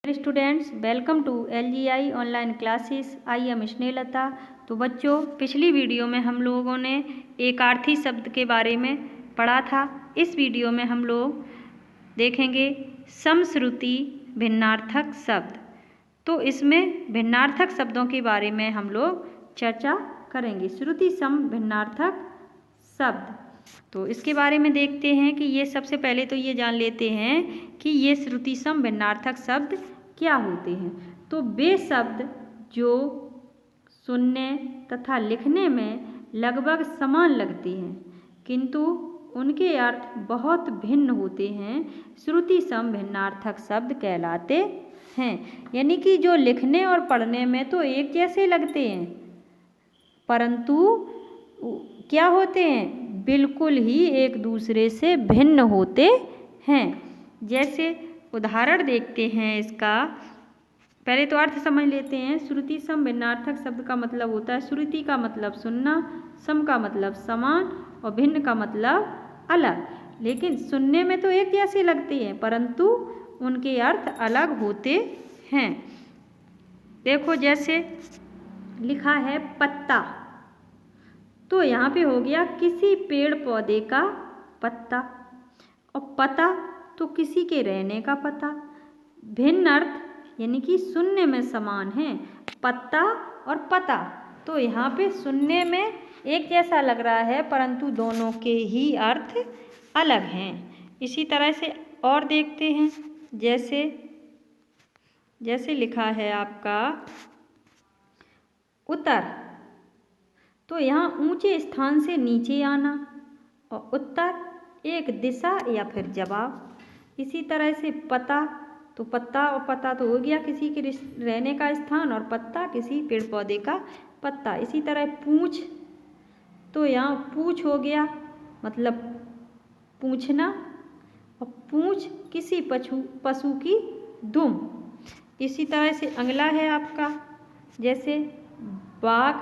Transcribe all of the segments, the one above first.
Students, welcome to LGI online classes. I am Snehlata. तो बच्चों, पिछली वीडियो में हम लोगों ने एकार्थी शब्द के बारे में पढ़ा था। इस वीडियो में हम लोग देखेंगे समश्रुति भिन्नार्थक शब्द। तो इसमें भिन्नार्थक शब्दों के बारे में हम लोग चर्चा करेंगे। श्रुति सम भिन्नार्थक शब्द, तो इसके बारे में देखते हैं कि ये सबसे पहले तो ये जान लेते हैं कि ये श्रुति सम भिन्नार्थक शब्द क्या होते हैं। तो वे शब्द जो सुनने तथा लिखने में लगभग समान लगते हैं किंतु उनके अर्थ बहुत भिन्न होते हैं, श्रुति सम भिन्नार्थक शब्द कहलाते हैं। यानी कि जो लिखने और पढ़ने में तो एक जैसे लगते हैं परंतु क्या होते हैं, बिल्कुल ही एक दूसरे से भिन्न होते हैं। जैसे उदाहरण देखते हैं इसका। पहले तो अर्थ समझ लेते हैं। श्रुति सम भिन्नार्थक शब्द का मतलब होता है, श्रुति का मतलब सुनना, सम का मतलब समान और भिन्न का मतलब अलग। लेकिन सुनने में तो एक जैसे लगते हैं परंतु उनके अर्थ अलग होते हैं। देखो, जैसे लिखा है पत्ता, तो यहाँ पे हो गया किसी पेड़ पौधे का पत्ता, और पता तो किसी के रहने का पता। भिन्न अर्थ यानी कि सुनने में समान है, पत्ता और पता। तो यहाँ पे सुनने में एक जैसा लग रहा है परंतु दोनों के ही अर्थ अलग हैं। इसी तरह से और देखते हैं। जैसे लिखा है आपका उतर, तो यहाँ ऊंचे स्थान से नीचे आना, और उत्तर एक दिशा या फिर जवाब। इसी तरह से पता, तो पत्ता और पता तो हो गया किसी के रहने का स्थान, और पत्ता किसी पेड़ पौधे का पत्ता। इसी तरह पूंछ, तो यहाँ पूंछ हो गया मतलब पूछना, और पूंछ किसी पशु की दुम। इसी तरह से अगला है आपका, जैसे बाग,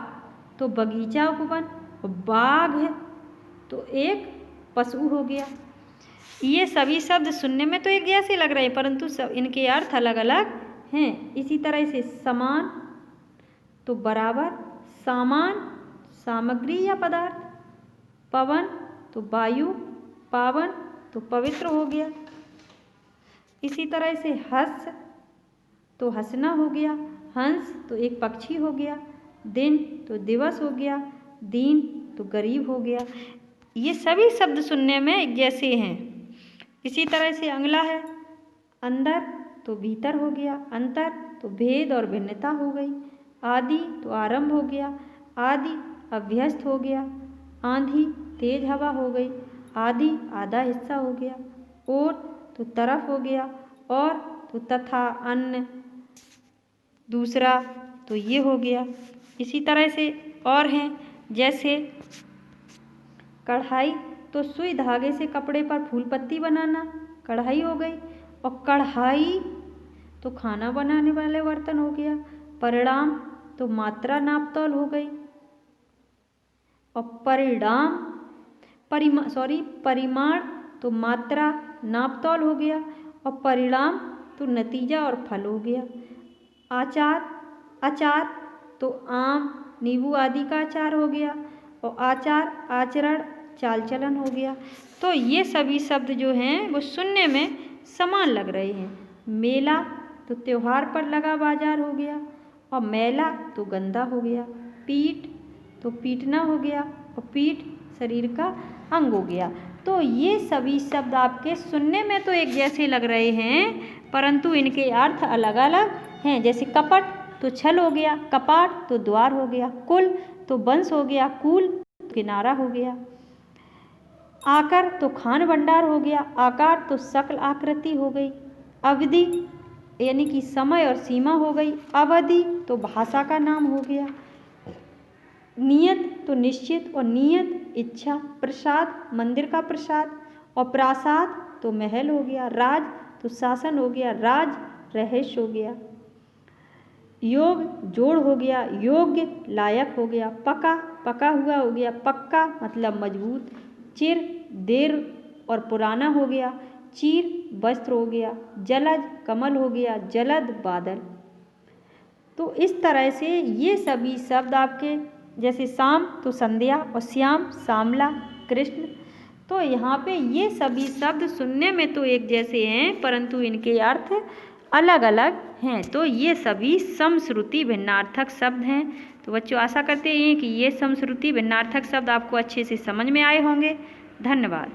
तो बगीचा उपवन, और बाघ तो एक पशु हो गया। ये सभी शब्द सुनने में तो एक जैसे लग रहे हैं परंतु सब इनके अर्थ अलग अलग हैं। इसी तरह से समान तो बराबर, सामान सामग्री या पदार्थ, पवन तो वायु, पावन तो पवित्र हो गया। इसी तरह से हंस तो हंसना हो गया, हंस तो एक पक्षी हो गया, दिन तो दिवस हो गया, दीन तो गरीब हो गया। ये सभी शब्द सुनने में एक जैसे हैं। इसी तरह से अगला है अंदर, तो भीतर हो गया, अंतर तो भेद और भिन्नता हो गई, आदि तो आरंभ हो गया, आदि अभ्यस्त हो गया, आंधी तेज हवा हो गई, आदि आधा हिस्सा हो गया, और तो तरफ हो गया, और तो तथा अन्य दूसरा तो ये हो गया। इसी तरह से और हैं, जैसे कढ़ाई, तो सुई धागे से कपड़े पर फूल पत्ती बनाना कढ़ाई हो गई, और कढ़ाई तो खाना बनाने वाले बर्तन हो गया। परिणाम तो मात्रा नापतोल हो गई, और परिमाण तो मात्रा नापतोल हो गया, और परिणाम तो नतीजा और फल हो गया। अचार तो आम नींबू आदि का अचार हो गया, और आचार आचरण चाल चलन हो गया। तो ये सभी शब्द जो हैं वो सुनने में समान लग रहे हैं। मेला तो त्योहार पर लगा बाजार हो गया, और मैला तो गंदा हो गया। पीठ तो पीटना हो गया, और पीठ शरीर का अंग हो गया। तो ये सभी शब्द आपके सुनने में तो एक जैसे लग रहे हैं परंतु इनके अर्थ अलग अलग हैं। जैसे कपट तो छल हो गया, कपाट तो द्वार हो गया, कुल तो वंश हो गया, कुल तो किनारा हो गया। आकर तो खान भंडार हो गया, आकार तो शक्ल आकृति हो गई, अवधि यानी कि समय और सीमा हो गई, अवधि तो भाषा का नाम हो गया, नियत तो निश्चित और नियत इच्छा, प्रसाद मंदिर का प्रसाद, और प्रासाद तो महल हो गया, राज तो शासन हो गया, राज रहस्य हो गया, योग जोड़ हो गया, योग्य लायक हो गया, पका हुआ हो गया, पक्का मतलब मजबूत, चिर देर और पुराना हो गया, चीर वस्त्र हो गया, जलज कमल हो गया, जलद बादल। तो इस तरह से ये सभी शब्द आपके, जैसे शाम तो संध्या और श्याम श्यामला कृष्ण। तो यहाँ पे ये सभी शब्द सुनने में तो एक जैसे हैं परंतु इनके अर्थ अलग अलग हैं। तो ये सभी समश्रुति भिन्नार्थक शब्द हैं। तो बच्चों आशा करते हैं कि ये समश्रुति भिन्नार्थक शब्द आपको अच्छे से समझ में आए होंगे। धन्यवाद।